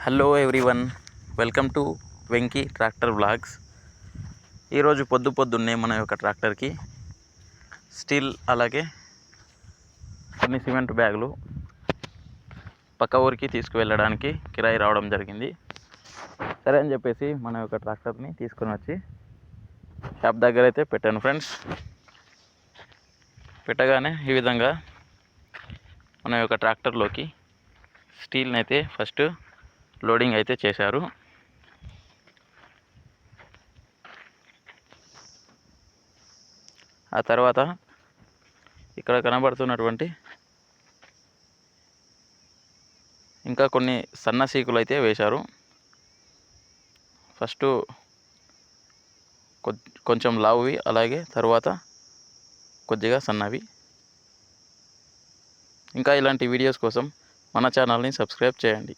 Hello everyone, welcome to Venky tractor vlogs. ఈరోజు పొద్దున్నే మన యొక్క ట్రాక్టర్కి స్టీల్ అలాగే కొన్ని సిమెంట్ బ్యాగులు పక్క ఊరికి తీసుకువెళ్ళడానికి కిరాయి రావడం జరిగింది. సరే అని చెప్పేసి మన యొక్క ట్రాక్టర్ని తీసుకొని వచ్చి షాప్ దగ్గర అయితే పెట్టాను ఫ్రెండ్స్. పెట్టగానే ఈ విధంగా మన యొక్క ట్రాక్టర్లోకి స్టీల్ని అయితే ఫస్ట్ లోడింగ్ అయితే చేశారు. ఆ తర్వాత ఇక్కడ కనబడుతున్నటువంటి ఇంకా కొన్ని సన్న సీకులు అయితే వేశారు. ఫస్ట్ కొంచెం లావువి, అలాగే తర్వాత కొద్దిగా సన్నవి. ఇంకా ఇలాంటి వీడియోస్ కోసం మన ఛానల్ని సబ్స్క్రైబ్ చేయండి.